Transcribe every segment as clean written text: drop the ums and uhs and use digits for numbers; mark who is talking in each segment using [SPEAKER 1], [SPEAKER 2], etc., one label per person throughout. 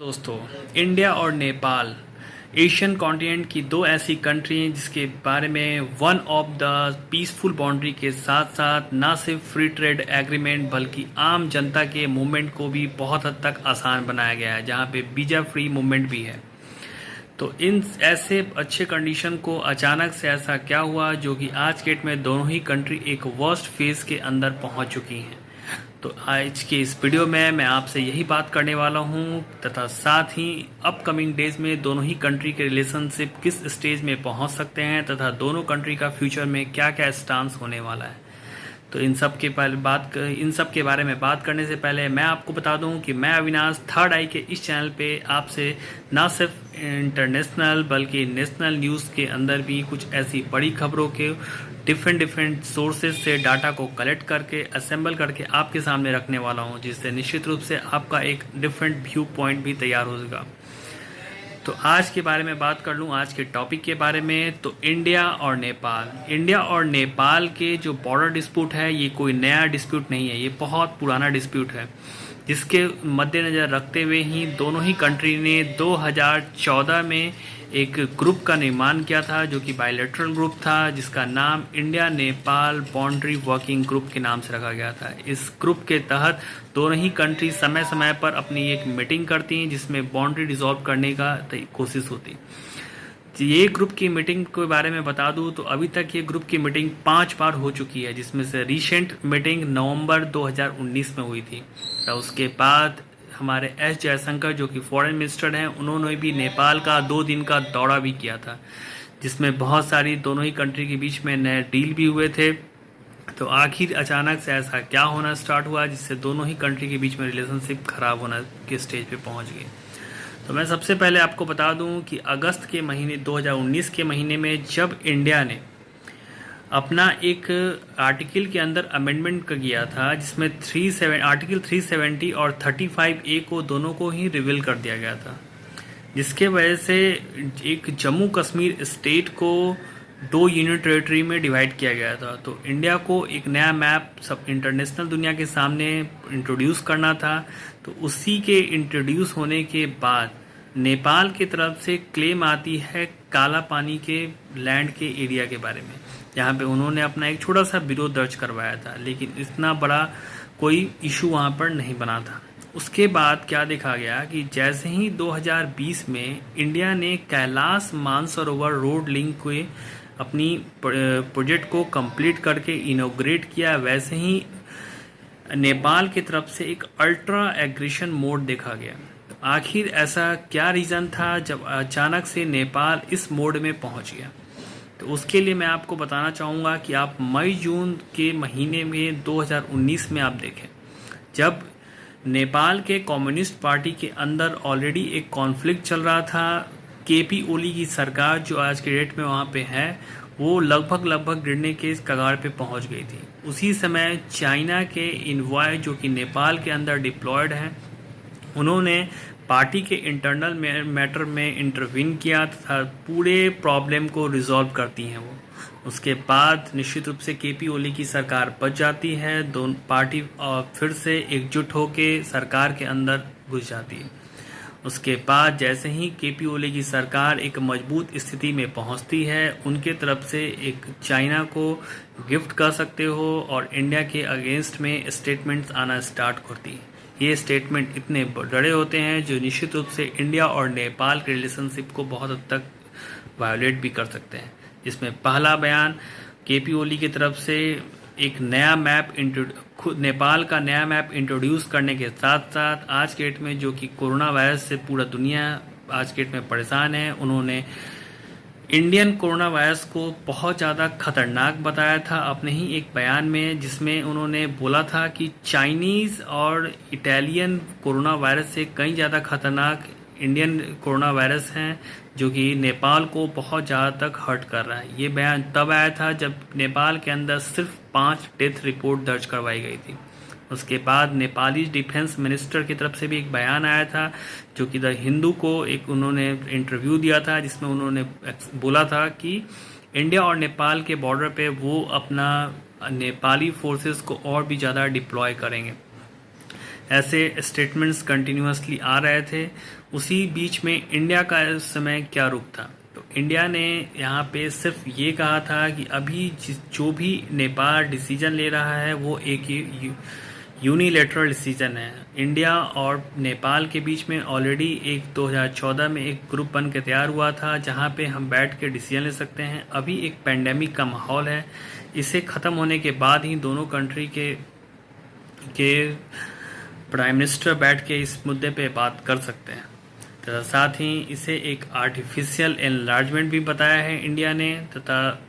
[SPEAKER 1] दोस्तों, इंडिया और Nepal Asian continent की दो ऐसी कंट्री हैं जिसके बारे में one of the peaceful boundary के साथ साथ ना सिर्फ फ्री ट्रेड एग्रीमेंट बल्कि आम जनता के मूवमेंट को भी बहुत हद तक आसान बनाया गया है, जहां पे वीजा फ्री मूवमेंट भी है। तो इन ऐसे अच्छे कंडीशन को अचानक से ऐसा क्या हुआ जो कि आज के डेट में दोनों ही कंट्री एक वर्स्ट फेज के अंदर पहुंच चुकी हैं। तो आज के इस वीडियो में मैं आपसे यही बात करने वाला हूं तथा साथ ही अपकमिंग डेज में दोनों ही कंट्री के रिलेशनशिप किस स्टेज में पहुंच सकते हैं तथा दोनों कंट्री का फ्यूचर में क्या क्या स्टांस होने वाला है। तो इन सब के बारे में बात करने से पहले मैं आपको बता दूं कि मैं अविनाश थर्ड आई के इस चैनल पे आपसे ना सिर्फ इंटरनेशनल बल्कि नेशनल न्यूज़ के अंदर भी कुछ ऐसी बड़ी खबरों के डिफरेंट सोर्सेज से डाटा को कलेक्ट करके असेंबल करके आपके सामने रखने वाला हूं, जिससे निश्चित रूप से आपका एक डिफरेंट व्यू पॉइंट भी तैयार होगा। तो आज के बारे में बात कर लूँ, आज के टॉपिक के बारे में। तो इंडिया और नेपाल के जो बॉर्डर डिस्प्यूट है ये कोई नया डिस्प्यूट नहीं है, ये बहुत पुराना डिस्प्यूट है, जिसके मद्देनज़र रखते हुए ही दोनों ही कंट्री ने 2014 में एक ग्रुप का निर्माण किया था जो कि बायलैटरल ग्रुप था, जिसका नाम India Nepal boundary working group के नाम से रखा गया था। इस ग्रुप के तहत दोनों ही कंट्री समय समय पर अपनी एक मीटिंग करती हैं जिसमें बाउंड्री डिसॉल्व करने का कोशिश होती। ये ग्रुप की मीटिंग के बारे में बता दूं तो अभी तक ये ग्रुप की मीटिंग 5 बार हो चुकी है, जिसमें से रिसेंट मीटिंग नवंबर 2019 में हुई थी। तो उसके बाद हमारे एस जयशंकर जो कि फॉरेन मिनिस्टर हैं, उन्होंने भी नेपाल का 2 दिन का दौरा भी किया था, जिसमें बहुत सारी दोनों ही कंट्री के बीच में नए डील भी हुए थे। तो आखिर अचानक से ऐसा क्या होना स्टार्ट हुआ जिससे दोनों ही कंट्री के बीच में रिलेशनशिप खराब होना के स्टेज पे पहुंच गए। तो मैं सबसे पहले आपको बता दूं कि अगस्त के महीने 2019 के महीने में जब इंडिया ने अपना एक आर्टिकल के अंदर अमेंडमेंट कर किया था, जिसमें आर्टिकल 370 और 35A को दोनों को ही रिवील कर दिया गया था, जिसके वजह से एक जम्मू कश्मीर स्टेट को 2 यूनियन टेरिटरी में डिवाइड किया गया था। तो इंडिया को एक नया मैप सब इंटरनेशनल दुनिया के सामने इंट्रोड्यूस करना था। तो उसी के इंट्रोड्यूस होने के बाद नेपाल की तरफ से क्लेम आती है काला पानी के लैंड के एरिया के बारे में, जहाँ पे उन्होंने अपना एक छोटा सा विरोध दर्ज करवाया था, लेकिन इतना बड़ा कोई इशू वहाँ पर नहीं बना था। उसके बाद क्या देखा गया कि जैसे ही 2020 में इंडिया ने कैलाश मानसरोवर रोड लिंक को अपनी प्रोजेक्ट को कंप्लीट करके इनोग्रेट किया, वैसे ही नेपाल की तरफ से एक अल्ट्रा एग्रेशन मोड देखा गया। तो आखिर ऐसा क्या रीज़न था जब अचानक से नेपाल इस मोड में पहुंच गया। तो उसके लिए मैं आपको बताना चाहूँगा कि आप मई जून के महीने में 2019 में आप देखें, जब नेपाल के कम्युनिस्ट पार्टी के अंदर ऑलरेडी एक कॉन्फ्लिक्ट चल रहा था। केपी ओली की सरकार जो आज के डेट में वहाँ पे है, वो लगभग गिरने के कगार पे पहुँच गई थी। उसी समय चाइना के इन्वॉय जो कि नेपाल के अंदर डिप्लॉयड हैं, उन्होंने पार्टी के इंटरनल मैटर में इंटरवीन किया तथा पूरे प्रॉब्लम को रिजॉल्व करती हैं वो। उसके बाद निश्चित रूप से केपी ओली की सरकार बच जाती है, दोनों पार्टी फिर से एकजुट होकर सरकार के अंदर घुस जाती है। उसके बाद जैसे ही केपी ओली की सरकार एक मजबूत स्थिति में पहुंचती है, उनके तरफ से एक चाइना को गिफ्ट कर सकते हो और इंडिया के अगेंस्ट में स्टेटमेंट्स आना स्टार्ट करती है। ये स्टेटमेंट इतने बड़े होते हैं जो निश्चित रूप से इंडिया और नेपाल के रिलेशनशिप को बहुत हद तक वायोलेट भी कर सकते हैं। जिसमें पहला बयान केपी ओली की तरफ से एक नया मैप नेपाल का नया मैप इंट्रोड्यूस करने के साथ साथ आज के डेट में जो कि कोरोना वायरस से पूरा दुनिया आज के डेट में परेशान है, उन्होंने इंडियन कोरोना वायरस को बहुत ज़्यादा खतरनाक बताया था अपने ही एक बयान में, जिसमें उन्होंने बोला था कि चाइनीज़ और इटालियन कोरोना वायरस से कई ज़्यादा खतरनाक इंडियन कोरोना वायरस हैं जो कि नेपाल को बहुत ज़्यादा तक हर्ट कर रहा है। ये बयान तब आया था जब नेपाल के अंदर सिर्फ 5 डेथ रिपोर्ट दर्ज करवाई गई थी। उसके बाद नेपाली डिफेंस मिनिस्टर की तरफ से भी एक बयान आया था जो कि द हिंदू को एक उन्होंने इंटरव्यू दिया था, जिसमें उन्होंने बोला था कि इंडिया और नेपाल के बॉर्डर पे वो अपना नेपाली फोर्सेस को और भी ज़्यादा डिप्लॉय करेंगे। ऐसे स्टेटमेंट्स कंटिन्यूसली आ रहे थे। उसी बीच में इंडिया का इस समय क्या रुख था? तो इंडिया ने यहाँ पे सिर्फ ये कहा था कि अभी जो भी नेपाल डिसीजन ले रहा है वो एक यूनिलेटरल डिसीजन है। इंडिया और नेपाल के बीच में ऑलरेडी एक 2014 में एक ग्रुप बन के तैयार हुआ था जहाँ पे हम बैठ के डिसीजन ले सकते हैं। अभी एक पेंडेमिक का माहौल है, इसे ख़त्म होने के बाद ही दोनों कंट्री के प्राइम मिनिस्टर बैठ के इस मुद्दे पे बात कर सकते हैं। तथा साथ ही इसे एक आर्टिफिशियल एनलार्जमेंट भी बताया है इंडिया ने, तथा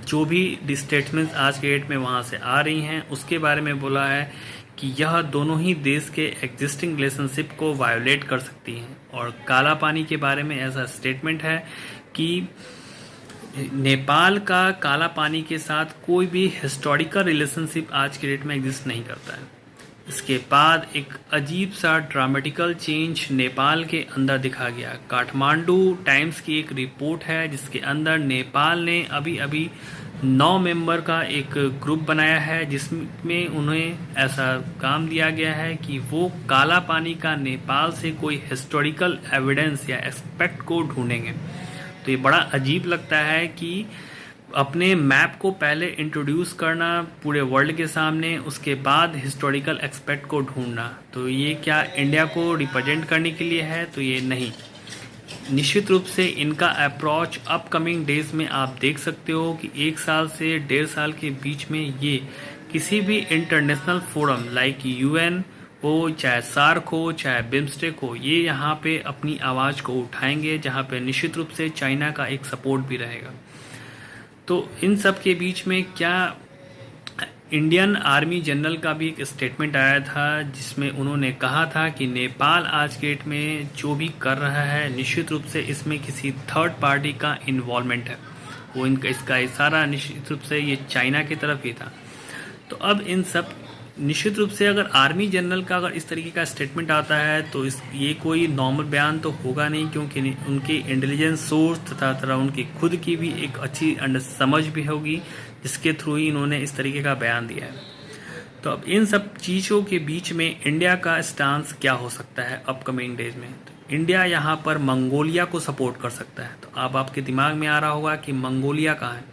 [SPEAKER 1] जो भी स्टेटमेंट्स आज के डेट में वहाँ से आ रही हैं उसके बारे में बोला है कि यह दोनों ही देश के एग्जिस्टिंग रिलेशनशिप को वायोलेट कर सकती हैं। और काला पानी के बारे में ऐसा स्टेटमेंट है कि नेपाल का काला पानी के साथ कोई भी हिस्टोरिकल रिलेशनशिप आज के डेट में एग्जिस्ट नहीं करता है। इसके बाद एक अजीब सा ड्रामेटिकल चेंज नेपाल के अंदर दिखा गया। काठमांडू टाइम्स की एक रिपोर्ट है जिसके अंदर नेपाल ने अभी 9 मेंबर का एक ग्रुप बनाया है जिसमें उन्हें ऐसा काम दिया गया है कि वो काला पानी का नेपाल से कोई हिस्टोरिकल एविडेंस या एस्पेक्ट को ढूंढेंगे। तो ये बड़ा अजीब लगता है कि अपने मैप को पहले इंट्रोड्यूस करना पूरे वर्ल्ड के सामने, उसके बाद हिस्टोरिकल एस्पेक्ट को ढूंढना। तो ये क्या इंडिया को रिप्रेजेंट करने के लिए है? तो ये नहीं। निश्चित रूप से इनका अप्रोच अपकमिंग डेज में आप देख सकते हो कि 1 साल से 1.5 साल के बीच में ये किसी भी इंटरनेशनल फोरम लाइक यूएन हो, चाहे सार्क हो, चाहे बिम्स्टेक हो, ये यहाँ पे अपनी आवाज़ को उठाएंगे, जहाँ पे निश्चित रूप से चाइना का एक सपोर्ट भी रहेगा। तो इन सब के बीच में क्या इंडियन आर्मी जनरल का भी एक स्टेटमेंट आया था जिसमें उन्होंने कहा था कि नेपाल आज के डेट में जो भी कर रहा है निश्चित रूप से इसमें किसी थर्ड पार्टी का इन्वॉल्वमेंट है। वो इसका इशारा निश्चित रूप से ये चाइना की तरफ ही था। तो अब इन सब निश्चित रूप से अगर आर्मी जनरल का अगर इस तरीके का स्टेटमेंट आता है तो ये कोई नॉर्मल बयान तो होगा नहीं, क्योंकि उनकी इंटेलिजेंस सोर्स तथा उनकी खुद की भी एक अच्छी समझ भी होगी जिसके थ्रू ही इन्होंने इस तरीके का बयान दिया है। तो अब इन सब चीज़ों के बीच में इंडिया का स्टांस क्या हो सकता है अपकमिंग डेज में? तो इंडिया यहाँ पर मंगोलिया को सपोर्ट कर सकता है। तो अब आपके दिमाग में आ रहा होगा कि मंगोलिया कहाँ है?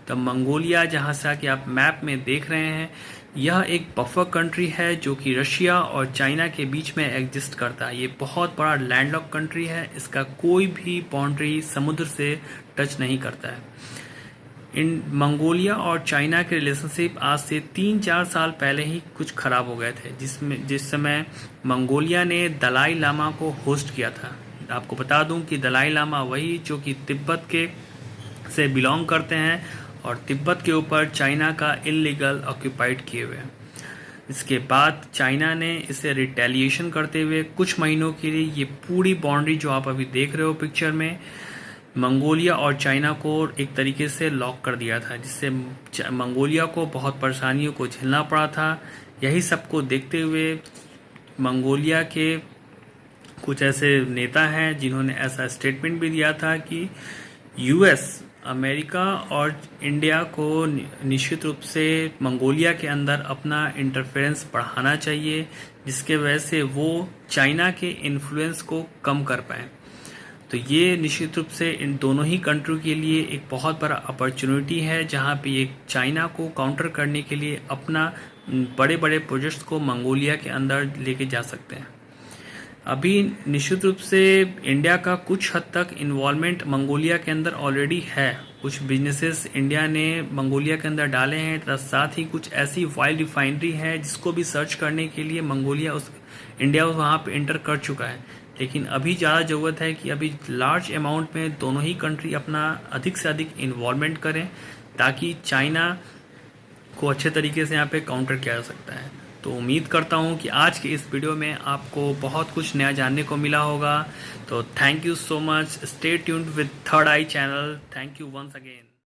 [SPEAKER 1] तो मंगोलिया जहाँ से कि आप मैप में देख रहे हैं, यह एक बफर कंट्री है जो कि रशिया और चाइना के बीच में एग्जिस्ट करता है। ये बहुत बड़ा लैंडलॉक कंट्री है, इसका कोई भी बाउंड्री समुद्र से टच नहीं करता है। इन मंगोलिया और चाइना के रिलेशनशिप आज से 3-4 साल पहले ही कुछ खराब हो गए थे, जिस समय मंगोलिया ने दलाई लामा को होस्ट किया था। आपको बता दूं कि दलाई लामा वही जो कि तिब्बत के से बिलोंग करते हैं और तिब्बत के ऊपर चाइना का इलीगल ऑक्यूपाइड किए हुए हैं। इसके बाद चाइना ने इसे रिटेलिएशन करते हुए कुछ महीनों के लिए ये पूरी बाउंड्री जो आप अभी देख रहे हो पिक्चर में, मंगोलिया और चाइना को एक तरीके से लॉक कर दिया था, जिससे मंगोलिया को बहुत परेशानियों को झेलना पड़ा था। यही सबको देखते हुए मंगोलिया के कुछ ऐसे नेता हैं जिन्होंने ऐसा स्टेटमेंट भी दिया था कि यूएस, अमेरिका और इंडिया को निश्चित रूप से मंगोलिया के अंदर अपना इंटरफेरेंस बढ़ाना चाहिए, जिसके वजह से वो चाइना के इन्फ्लुएंस को कम कर पाएँ। तो ये निश्चित रूप से इन दोनों ही कंट्री के लिए एक बहुत बड़ा अपॉर्चुनिटी है, जहाँ पे एक चाइना को काउंटर करने के लिए अपना बड़े बड़े प्रोजेक्ट्स को मंगोलिया के अंदर लेके जा सकते हैं। अभी निश्चित रूप से इंडिया का कुछ हद तक इन्वॉल्वमेंट मंगोलिया के अंदर ऑलरेडी है। कुछ बिजनेसेस इंडिया ने मंगोलिया के अंदर डाले हैं, तथा साथ ही कुछ ऐसी ऑयल रिफाइनरी है जिसको भी सर्च करने के लिए इंडिया वहाँ पे एंटर कर चुका है। लेकिन अभी ज़्यादा ज़रूरत है कि अभी लार्ज अमाउंट में दोनों ही कंट्री अपना अधिक से अधिक इन्वॉल्वमेंट करें, ताकि चाइना को अच्छे तरीके से यहाँ पे काउंटर किया जा सकता है। तो उम्मीद करता हूँ कि आज के इस वीडियो में आपको बहुत कुछ नया जानने को मिला होगा। तो thank you so much, stay tuned with third eye channel. Thank you once again.